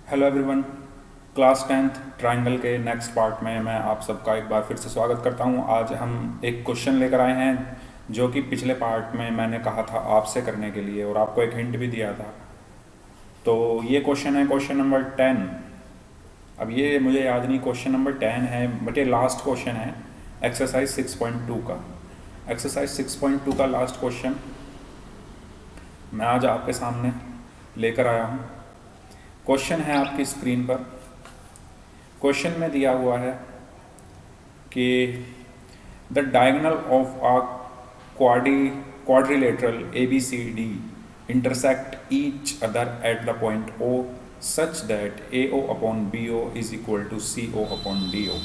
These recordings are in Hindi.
Hello everyone. Class 10th triangle के नेक्स्ट पार्ट में मैं आप सबका एक बार फिर से स्वागत करता हूं। आज हम एक क्वेश्चन लेकर आए हैं जो कि पिछले पार्ट में मैंने कहा था आपसे करने के लिए और आपको एक हिंट भी दिया था। तो ये क्वेश्चन है क्वेश्चन नंबर 10। अब ये मुझे याद नहीं क्वेश्चन नंबर 10 है, बट ये लास्ट क्वेश्चन है एक्सरसाइज 6.2 का। एक्सरसाइज 6.2 का लास्ट क्वेश्चन मैं आज आपके सामने लेकर आया हूँ। क्वेश्चन है आपकी स्क्रीन पर। क्वेश्चन में दिया हुआ है कि the diagonal of a quadrilateral ABCD intersect each other at the point O such that AO upon BO is equal to CO upon DO।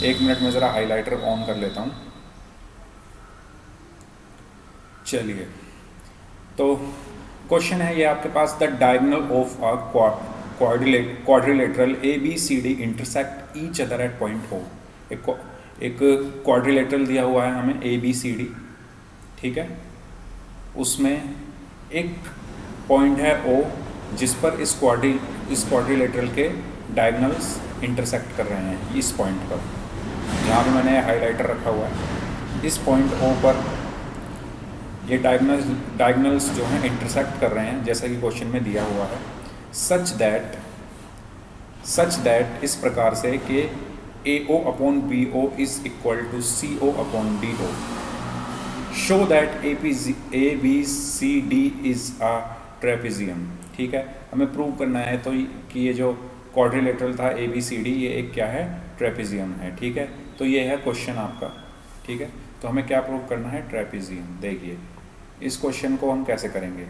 एक मिनट में ज़रा हाइलाइटर ऑन कर लेता हूँ। चलिए, तो क्वेश्चन है ये आपके पास, the diagonal of a quadrilateral ABCD intersect each other at point O। एक क्वाड्रिलेटरल दिया हुआ है हमें ABCD, ठीक है। उसमें एक पॉइंट है O जिस पर इस क्वाड्रिलेटरल के डायगोनल्स इंटरसेक्ट कर रहे हैं। इस पॉइंट पर जहाँ पे मैंने हाइलाइटर रखा हुआ है, इस पॉइंट O पर ये डायगोनल्स जो हैं इंटरसेक्ट कर रहे हैं, जैसा कि क्वेश्चन में दिया हुआ है। सच दैट इस प्रकार से कि AO upon BO is equal to CO upon DO। Show that ABCD is a trapezium. ठीक है, हमें प्रूव करना है तो कि ये जो क्वाड्रिलेटरल था ABCD ये एक क्या है, ट्रेपेजियम है। ठीक है, तो ये है क्वेश्चन आपका। ठीक है, तो हमें क्या प्रूव करना है, ट्रेपेजियम। देखिए इस क्वेश्चन को हम कैसे करेंगे।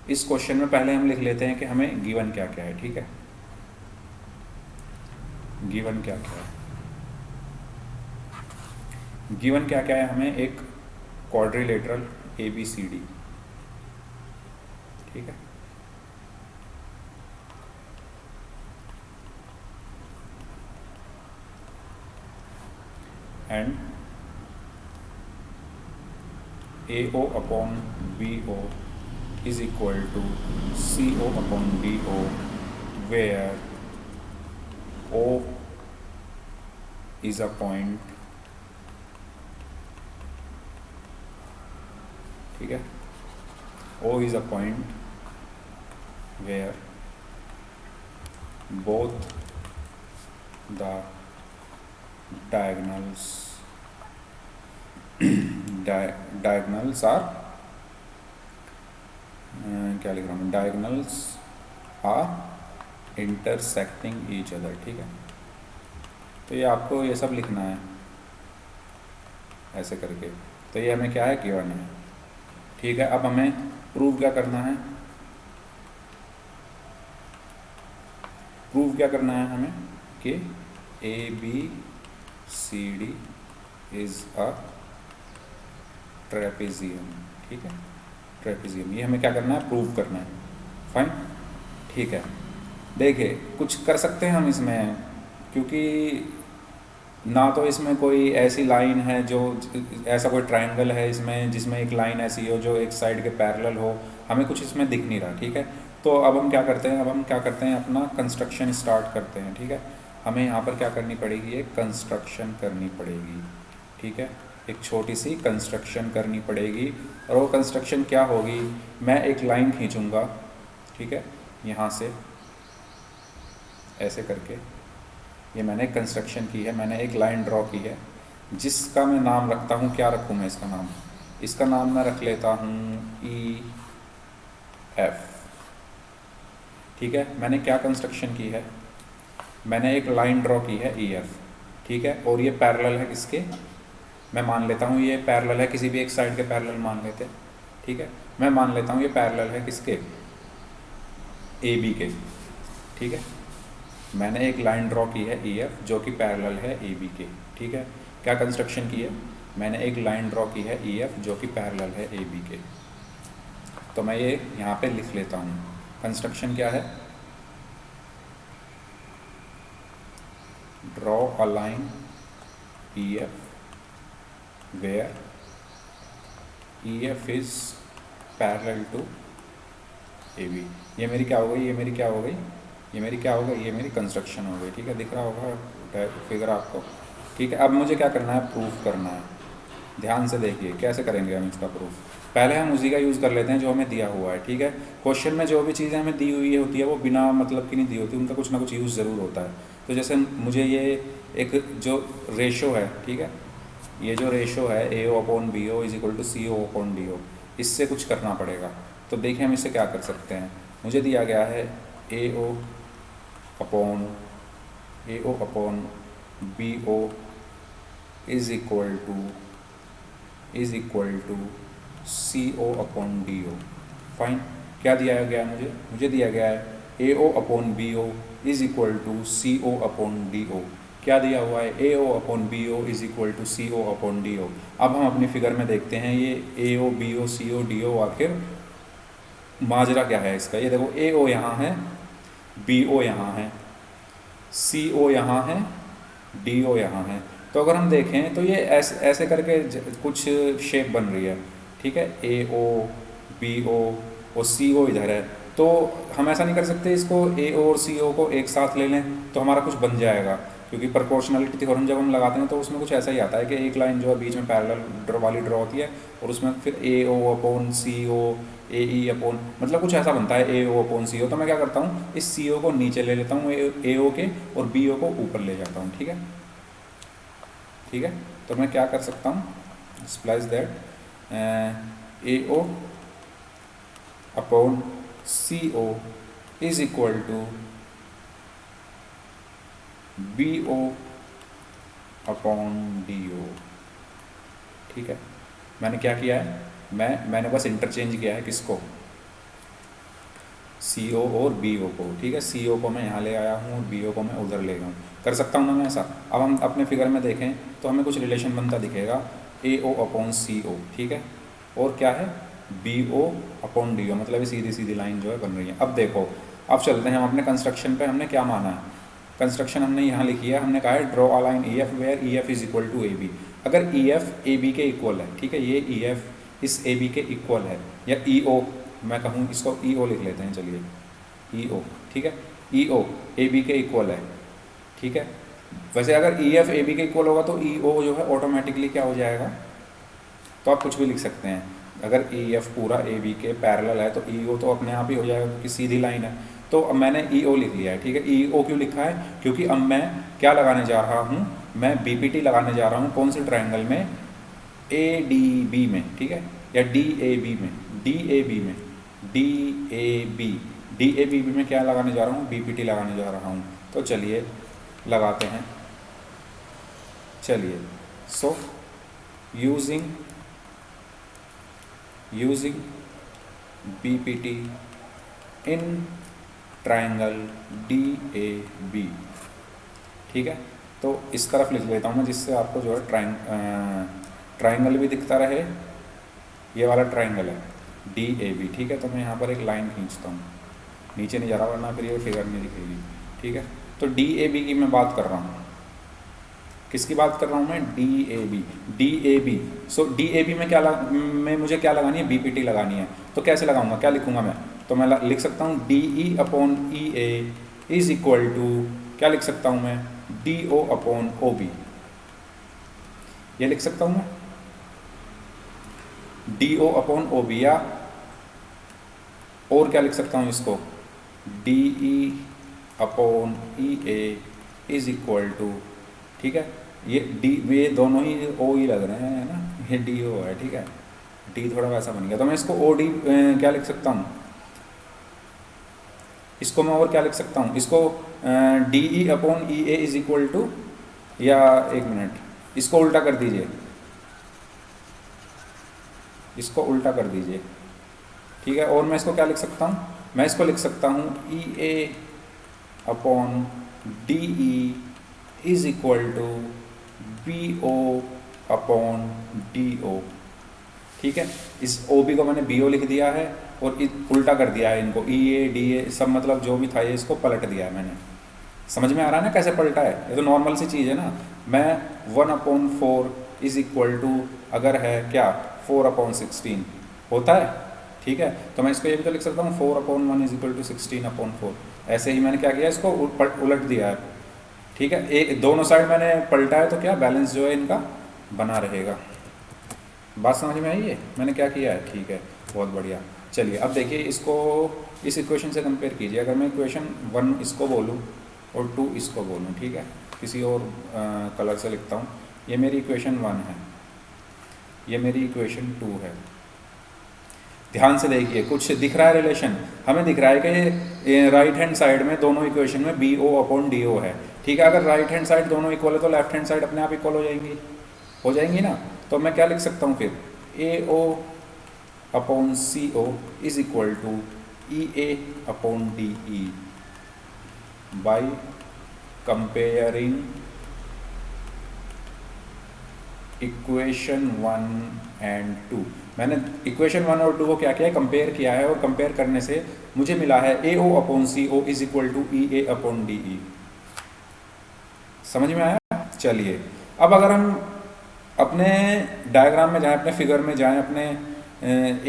इस क्वेश्चन में पहले हम लिख लेते हैं कि हमें गिवन क्या क्या है। ठीक है, गिवन क्या क्या है। गिवन क्या क्या है, हमें एक क्वाड्रिलेटरल ABCD, ठीक है, and AO upon BO is equal to CO upon DO where O is a point, ठीक है, O is a point where both the diagonals are क्या लिख रहा हूँ, diagonals are intersecting each other. ठीक है, तो ये आपको ये सब लिखना है ऐसे करके। तो ये हमें क्या है, गिवन है। ठीक है, अब हमें प्रूव क्या करना है, प्रूव क्या करना है हमें कि ABCD इज अ ट्रेपेजियम। ठीक है, ट्रेपेजियम, ये हमें क्या करना है, प्रूव करना है। फाइन, ठीक है। देखिए कुछ कर सकते हैं हम इसमें, क्योंकि ना तो इसमें कोई ऐसी लाइन है जो, ऐसा कोई ट्रायंगल है इसमें जिसमें एक लाइन ऐसी हो जो एक साइड के पैरेलल हो, हमें कुछ इसमें दिख नहीं रहा। ठीक है, तो अब हम क्या करते हैं, अपना कंस्ट्रक्शन स्टार्ट करते हैं। ठीक है, हमें यहाँ पर क्या करनी पड़ेगी, एक कंस्ट्रक्शन करनी पड़ेगी। ठीक है, एक छोटी सी कंस्ट्रक्शन करनी पड़ेगी, और वो कंस्ट्रक्शन क्या होगी, मैं एक लाइन खींचूँगा। ठीक है, यहाँ से ऐसे करके ये मैंने कंस्ट्रक्शन की है, मैंने एक लाइन ड्रॉ की है जिसका मैं नाम रखता हूँ, क्या रखूँ मैं इसका नाम, इसका नाम मैं रख लेता हूँ EF। ठीक है, मैंने क्या कंस्ट्रक्शन की है, मैंने एक लाइन ड्रॉ की है EF। ठीक है, और ये पैरेलल है किसके, मैं मान लेता हूँ ये पैरेलल है किसी भी एक साइड के पैरेलल मान लेते हैं। ठीक है, मैं मान लेता हूँ ये पैरेलल है किसके, AB के। ठीक है, मैंने एक लाइन ड्रॉ की है EF जो कि पैरेलल है AB के। ठीक है, क्या कंस्ट्रक्शन की है, मैंने एक लाइन ड्रॉ की है EF जो कि पैरेलल है AB के। तो मैं ये यहाँ पे लिख लेता हूँ, कंस्ट्रक्शन क्या है, draw a line EF where EF is parallel to AB। ये मेरी क्या हो गई, ये मेरी क्या हो गई, ये मेरी क्या हो गई, ये मेरी कंस्ट्रक्शन हो गई। ठीक है, दिख रहा होगा फिगर आपको। ठीक है, अब मुझे क्या करना है, प्रूफ करना है। ध्यान से देखिए कैसे करेंगे हम इसका प्रूफ। पहले हम उसी का यूज़ कर लेते हैं जो हमें दिया हुआ है। ठीक है, क्वेश्चन में जो भी चीज़ें हमें दी हुई होती है वो बिना मतलब की नहीं दी होती, उनका कुछ ना कुछ यूज़ ज़रूर होता है। तो जैसे मुझे ये एक जो रेशो है, ठीक है, ये जो रेशो है A O upon B O is equal to C O upon D O, इससे कुछ करना पड़ेगा। तो देखिए हम इससे क्या कर सकते हैं। मुझे दिया गया है A O upon B O is equal to C O upon D O. Fine, क्या दिया गया है मुझे दिया गया है A O upon B O is equal to C O upon D O. क्या दिया हुआ है, A O upon B O is equal to C O upon D O. अब हम अपनी फिगर में देखते हैं ये ए ओ बी ओ सी ओ डी ओ आखिर माजरा क्या है इसका। ये देखो ए ओ यहाँ है, बी ओ यहाँ है, सी ओ यहाँ है, डी ओ यहाँ है। तो अगर हम देखें तो ये ऐसे ऐसे करके कुछ शेप बन रही है। ठीक है, ए ओ बी ओ और सी ओ इधर है। तो हम ऐसा नहीं कर सकते इसको ए ओ और सी ओ को एक साथ ले लें तो हमारा कुछ बन जाएगा, क्योंकि प्रोपोर्शनलिटी थ्योरम जब हम लगाते हैं तो उसमें कुछ ऐसा ही आता है कि एक लाइन जो है बीच में पैरेलल ड्रॉ होती है और उसमें फिर ए ओ अपॉन सी ओ ए ई अपॉन मतलब कुछ ऐसा बनता है ए ओ अपॉन सी ओ। तो मैं क्या करता हूँ, इस सी ओ को नीचे ले लेता हूँ ए ओ के और बी ओ को ऊपर ले जाता हूँ। ठीक है, ठीक है, तो मैं क्या कर सकता हूँ, implies that A O upon C O is equal to B O upon D O. ठीक है, मैंने क्या किया है, मैंने बस इंटरचेंज किया है किसको, सी ओ और बी ओ को। ठीक है, सी ओ को मैं यहाँ ले आया हूँ और बी ओ को मैं उधर ले गया हूँ। कर सकता हूँ ना मैं ऐसा। अब हम अपने फिगर में देखें तो हमें कुछ रिलेशन बनता दिखेगा ए ओ अपॉन सी ओ। ठीक है, और क्या है, B O upon D O, मतलब ये सीधी सीधी लाइन जो है बन रही है। अब देखो, अब चलते हैं हम अपने कंस्ट्रक्शन पे। हमने क्या माना है, कंस्ट्रक्शन हमने यहाँ लिखी है, हमने कहा है draw a line E F where E F is equal to A B. अगर ई एफ ए बी के इक्वल है, ठीक है, ये ई एफ इस ए बी के इक्वल है, या ई ओ मैं कहूँ, इसको ई ओ लिख लेते हैं, चलिए ई ओ। ठीक है, ई ओ ए बी के इक्वल है। ठीक है, वैसे अगर ई एफ ए बी के इक्वल होगा तो ई ओ जो है ऑटोमेटिकली क्या हो जाएगा, तो आप कुछ भी लिख सकते हैं। अगर ई एफ पूरा ए बी के पैरेलल है तो ई ओ तो अपने आप ही हो जाएगा क्योंकि सीधी लाइन है। तो अब मैंने ई ओ लिख लिया है। ठीक है, ई ओ क्यों लिखा है, क्योंकि अब मैं क्या लगाने जा रहा हूँ, मैं बी पी टी लगाने जा रहा हूँ कौन से ट्रायंगल में, ए डी बी में। ठीक है, या डी ए बी में, डी ए बी में, D A B, D A B में क्या लगाने जा रहा हूँ, बी पी टी लगाने जा रहा हूँ। तो चलिए लगाते हैं। चलिए, so using B P T in triangle D A B. ठीक है, तो इस तरफ लिख लेता हूँ मैं, जिससे आपको जो है ट्राइंगल भी दिखता रहे। ये वाला ट्राइंगल है डी ए बी। ठीक है, तो मैं यहाँ पर एक लाइन खींचता हूँ, नीचे नहीं जा रहा वरना फिर ये फिगर नहीं दिखेगी। ठीक है, तो डी ए बी की मैं बात कर रहा हूँ, किसकी बात कर रहा हूँ मैं, D A B. D A B, so D A B में में मुझे क्या लगानी है, बी पी टी लगानी है। तो कैसे लगाऊंगा, क्या लिखूंगा मैं, तो मैं लिख सकता हूँ D E upon E A is equal to, क्या लिख सकता हूँ मैं, D O upon O B. ये लिख सकता हूँ मैं D O upon O B, या और क्या लिख सकता हूँ इसको, D E upon E A is equal to, ठीक है, ये दोनों ही ओ ही लग रहे हैं, है ना, ये डी ओ है। ठीक है, डी थोड़ा वैसा बन गया, तो मैं इसको ओ डी क्या लिख सकता हूँ, इसको मैं और क्या लिख सकता हूँ, इसको D E upon E A is equal to, या एक मिनट, इसको उल्टा कर दीजिए, इसको उल्टा कर दीजिए। ठीक है, और मैं इसको क्या लिख सकता हूँ, मैं इसको लिख सकता हूँ E A upon D E is equal to B O upon D O. ठीक है, इस ओ बी को मैंने बी ओ लिख दिया है और उल्टा कर दिया है इनको, ई ए डी ए सब मतलब जो भी था ये इसको पलट दिया है मैंने। समझ में आ रहा है ना कैसे पलटा है, ये तो नॉर्मल सी चीज़ है ना। मैं 1/4 इज इक्वल टू, अगर है क्या 4/16 होता है। ठीक है। तो मैं इसको ये भी तो लिख सकता हूँ 4/1 इज इक्वल टू 16/4। ऐसे ही मैंने क्या किया, इसको उलट दिया है, ठीक है। एक दोनों साइड मैंने पलटा है तो क्या बैलेंस जो है इनका बना रहेगा। बात समझ में आई है मैंने क्या किया है, ठीक है, बहुत बढ़िया। चलिए अब देखिए इसको इस इक्वेशन से कंपेयर कीजिए। अगर मैं इक्वेशन 1 इसको बोलूँ और 2 इसको बोलूँ, ठीक है, किसी और कलर से लिखता हूँ। ये मेरी इक्वेशन 1 है, ये मेरी इक्वेशन 2 है। ध्यान से देखिए कुछ दिख रहा है रिलेशन, हमें दिख रहा है कि राइट हैंड साइड में दोनों इक्वेशन में BO/DO है, ठीक है। अगर राइट हैंड साइड दोनों इक्वल है तो लेफ्ट हैंड साइड अपने आप इक्वल हो जाएंगी ना। तो मैं क्या लिख सकता हूँ फिर, AO/CO is equal to EA/DE by comparing equation 1 and 2। मैंने इक्वेशन 1 और 2 को क्या किया है, कंपेयर किया है, और कंपेयर करने से मुझे मिला है AO/CO is equal to EA/DE। समझ में आया। चलिए अब अगर हम अपने डायग्राम में जाएं, अपने फिगर में जाएं, अपने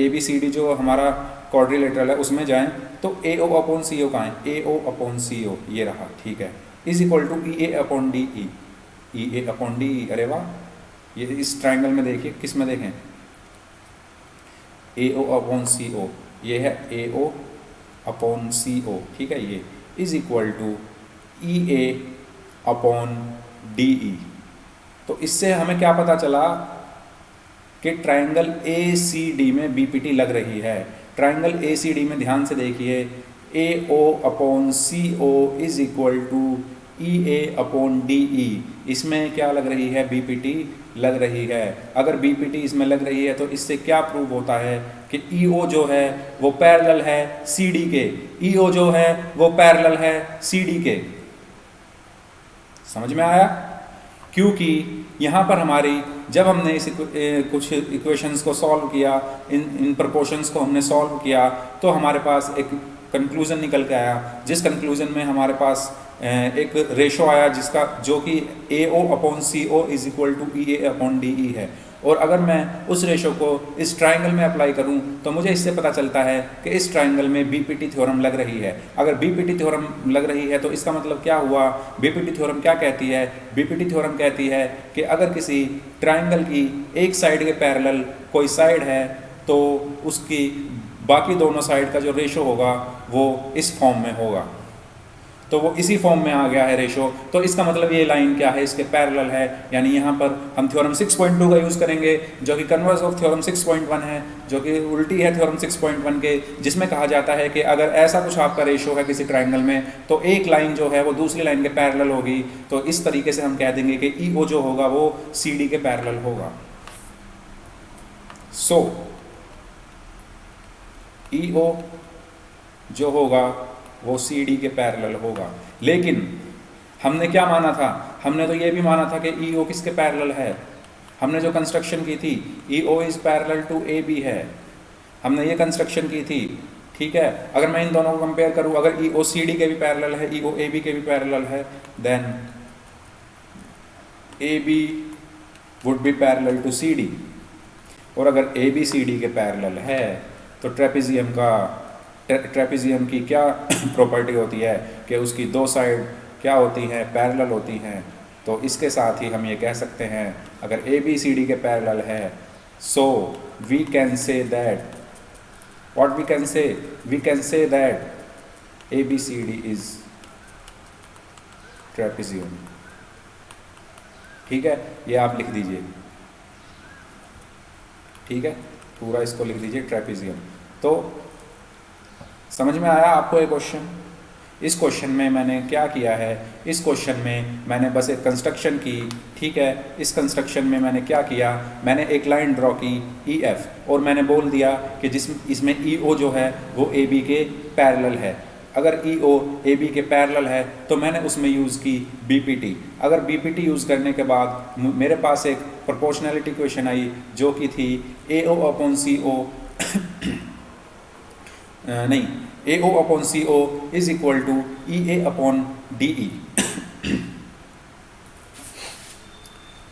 ABCD जो हमारा क्वाड्रिलेटरल है उसमें जाएं, तो AO/CO कहाँ है, AO/CO ये रहा, ठीक है, is equal to EA/DE। EA/DE, अरे वाह, ये इस ट्राइंगल में देखिए, किस में देखें, AO/CO, ये है AO/CO, ठीक है, ये इज इक्वल टू EA/DE। तो इससे हमें क्या पता चला कि ट्राइंगल ACD में BPT लग रही है। ट्राइंगल ACD में ध्यान से देखिए, AO/CO is equal to EA/DE, इसमें क्या लग रही है, BPT लग रही है। अगर BPT इसमें लग रही है तो इससे क्या प्रूव होता है कि EO जो है वो पैरेलल है CD के, EO जो है वो पैरेलल है CD के। समझ में आया। क्योंकि यहाँ पर हमारी, जब हमने इस कुछ इक्वेशंस को सॉल्व किया, इन प्रपोर्शंस को हमने सॉल्व किया, तो हमारे पास एक कंक्लूजन निकल के आया, जिस कंक्लूजन में हमारे पास एक रेशो आया जिसका, जो कि AO/CO is equal to EA/DE है। और अगर मैं उस रेशो को इस ट्राइंगल में अप्लाई करूं तो मुझे इससे पता चलता है कि इस ट्राइंगल में BPT थ्योरम लग रही है। अगर BPT थ्योरम लग रही है तो इसका मतलब क्या हुआ, BPT थ्योरम क्या कहती है, BPT थ्योरम कहती है कि अगर किसी ट्राइंगल की एक साइड के पैरेलल कोई साइड है तो उसकी बाकी दोनों साइड का जो रेशो होगा वो इस फॉर्म में होगा। तो वो इसी फॉर्म में आ गया है रेशो। तो इसका मतलब ये लाइन क्या है, इसके पैरेलल है। यानी यहाँ पर हम थ्योरम 6.2 का यूज़ करेंगे जो कि कन्वर्स ऑफ थ्योरम 6.1 है, जो कि उल्टी है थ्योरम 6.1 के, जिसमें कहा जाता है कि अगर ऐसा कुछ आपका रेशो है किसी ट्राइंगल में तो एक लाइन जो है वो दूसरी लाइन के पैरेलल होगी। तो इस तरीके से हम कह देंगे कि EO जो होगा वो CD के पैरेलल होगा। सो EO जो होगा वो CD के पैरेलल होगा। लेकिन हमने क्या माना था, हमने तो ये भी माना था कि EO किसके पैरेलल है। हमने जो कंस्ट्रक्शन की थी EO is parallel to AB है, हमने ये कंस्ट्रक्शन की थी, ठीक है। अगर मैं इन दोनों को कंपेयर करूं, अगर EO CD के भी पैरेलल है, EO AB के भी पैरेलल है, then AB would be parallel to CD। और अगर AB CD के पैरेलल है तो ट्रेपेजियम की क्या प्रॉपर्टी होती है कि उसकी दो साइड क्या होती हैं, पैरेलल होती हैं। तो इसके साथ ही हम ये कह सकते हैं अगर ABCD के पैरेलल है, so we can say that, what we can say that ABCD is trapezium. ठीक है, ये आप लिख दीजिए, ठीक है, पूरा इसको लिख दीजिए ट्रेपेजियम। तो समझ में आया आपको ये क्वेश्चन। इस क्वेश्चन में मैंने क्या किया है, इस क्वेश्चन में मैंने बस एक कंस्ट्रक्शन की, ठीक है। इस कंस्ट्रक्शन में मैंने क्या किया, मैंने एक लाइन ड्रॉ की EF और मैंने बोल दिया कि इसमें EO जो है वो AB के पैरेलल है। अगर EO AB के पैरेलल है तो मैंने उसमें यूज़ की BPT। अगर BPT यूज़ करने के बाद मेरे पास एक प्रोपोर्शनैलिटी इक्वेशन आई जो कि थी AO/CO नहीं, AO/CO is equal to EA/DE।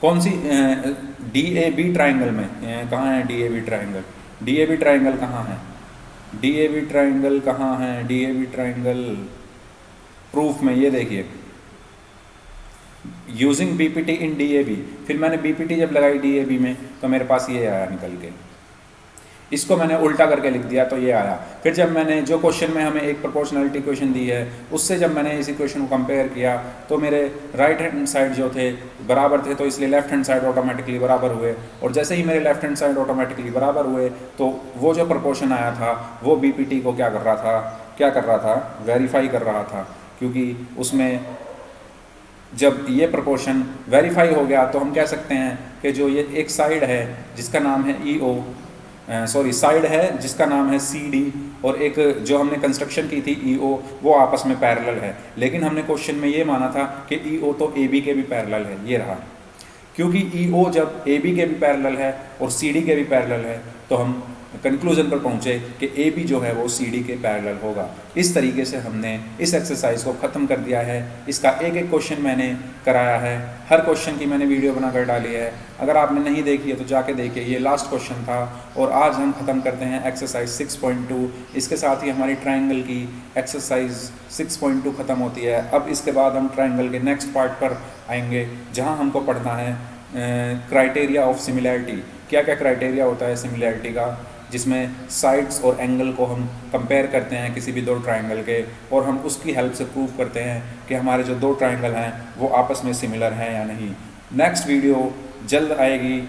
कौन सी DAB ट्राइंगल में, कहाँ है DAB ट्राइंगल, DAB ट्राइंगल कहाँ है, डीएबी ट्राइंगल कहाँ है, डीएबी ट्राइंगल प्रूफ में, ये देखिए यूजिंग बीपीटी इन डीएबी, फिर मैंने बीपीटी जब लगाई डीएबी में तो मेरे पास ये आया निकल के, इसको मैंने उल्टा करके लिख दिया तो ये आया। फिर जब मैंने जो क्वेश्चन में हमें एक प्रोपोर्शनलिटी क्वेश्चन दी है उससे जब मैंने इसी क्वेश्चन को कंपेयर किया तो मेरे राइट हैंड साइड जो थे बराबर थे, तो इसलिए लेफ्ट हैंड साइड ऑटोमेटिकली बराबर हुए, और जैसे ही मेरे लेफ्ट हैंड साइड ऑटोमेटिकली बराबर हुए तो वो जो प्रोपोर्शन आया था वो बीपीटी को क्या कर रहा था, वेरीफाई कर रहा था, क्योंकि उसमें जब ये प्रोपोर्शन वेरीफाई हो गया तो हम कह सकते हैं कि जो ये एक साइड है जिसका नाम है साइड है जिसका नाम है CD, और एक जो हमने कंस्ट्रक्शन की थी EO, वो आपस में पैरेलल है। लेकिन हमने क्वेश्चन में ये माना था कि EO तो AB के भी पैरेलल है, ये रहा। क्योंकि EO जब AB के भी पैरेलल है और CD के भी पैरेलल है तो हम कंक्लूजन पर पहुँचे कि AB जो है वो CD के पैरेलल होगा। इस तरीके से हमने इस एक्सरसाइज को ख़त्म कर दिया है। इसका एक एक क्वेश्चन मैंने कराया है, हर क्वेश्चन की मैंने वीडियो बनाकर डाली है। अगर आपने नहीं देखी है तो जाके देखिए, ये लास्ट क्वेश्चन था। और आज हम ख़त्म करते हैं एक्सरसाइज 6.2। इसके साथ ही हमारी ट्राइंगल की एक्सरसाइज 6.2 ख़त्म होती है। अब इसके बाद हम ट्राइंगल के नेक्स्ट पार्ट पर आएंगे जहाँ हमको पढ़ना है क्राइटेरिया ऑफ सिमिलैरिटी। क्या क्या क्राइटेरिया होता है सिमिलैरिटी का, जिसमें साइड्स और एंगल को हम कंपेयर करते हैं किसी भी दो ट्राइंगल के, और हम उसकी हेल्प से प्रूव करते हैं कि हमारे जो दो ट्राइंगल हैं वो आपस में सिमिलर हैं या नहीं। नेक्स्ट वीडियो जल्द आएगी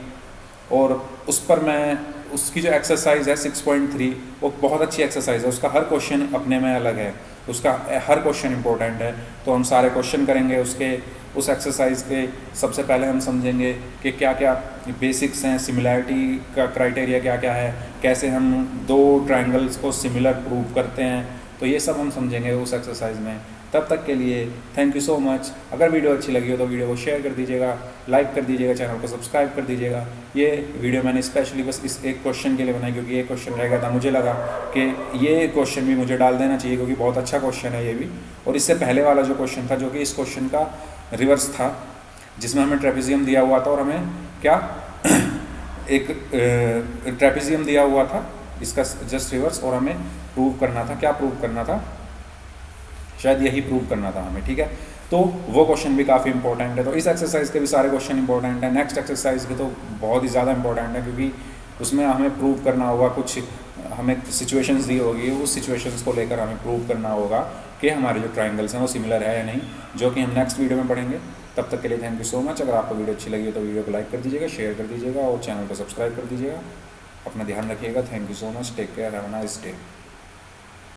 और उस पर मैं उसकी जो एक्सरसाइज है 6.3 वो बहुत अच्छी एक्सरसाइज है। उसका हर क्वेश्चन अपने में अलग है, उसका हर क्वेश्चन इंपॉर्टेंट है, तो हम सारे क्वेश्चन करेंगे उस एक्सरसाइज के। सबसे पहले हम समझेंगे कि क्या क्या बेसिक्स हैं, सिमिलैरिटी का क्राइटेरिया क्या क्या है, कैसे हम दो ट्रायंगल्स को सिमिलर प्रूव करते हैं, तो ये सब हम समझेंगे उस एक्सरसाइज में। तब तक के लिए थैंक यू सो मच। अगर वीडियो अच्छी लगी हो तो वीडियो को शेयर कर दीजिएगा, लाइक कर दीजिएगा, चैनल को सब्सक्राइब कर दीजिएगा। ये वीडियो मैंने स्पेशली बस इस एक क्वेश्चन के लिए बनाई, क्योंकि ये क्वेश्चन रह गया था, मुझे लगा कि ये क्वेश्चन भी मुझे डाल देना चाहिए क्योंकि बहुत अच्छा क्वेश्चन है ये भी। और इससे पहले वाला जो क्वेश्चन था जो कि इस क्वेश्चन का रिवर्स था, जिसमें हमें ट्रेपेजियम दिया हुआ था और हमें क्या एक ट्रेपेजियम दिया हुआ था, इसका जस्ट रिवर्स, और हमें प्रूव करना था, क्या प्रूव करना था, शायद यही प्रूव करना था हमें। ठीक है, तो वो क्वेश्चन भी काफ़ी इंपॉर्टेंट है। तो इस एक्सरसाइज के भी सारे क्वेश्चन इंपॉर्टेंट है। नेक्स्ट एक्सरसाइज के तो बहुत ही ज़्यादा इंपॉर्टेंट है, क्योंकि उसमें हमें प्रूव करना होगा, कुछ हमें सिचुएशंस दी होगी, उस सिचुएशंस को लेकर हमें प्रूव करना होगा कि हमारे जो ट्रायंगल्स हैं वो सिमिलर है या नहीं, जो कि हम नेक्स्ट वीडियो में पढ़ेंगे। तब तक के लिए थैंक यू सो मच। अगर आपको वीडियो अच्छी लगी हो तो वीडियो को लाइक कर दीजिएगा, शेयर कर दीजिएगा और चैनल को सब्सक्राइब कर दीजिएगा। अपना ध्यान रखिएगा। Thank you so much. Take care, have a nice day.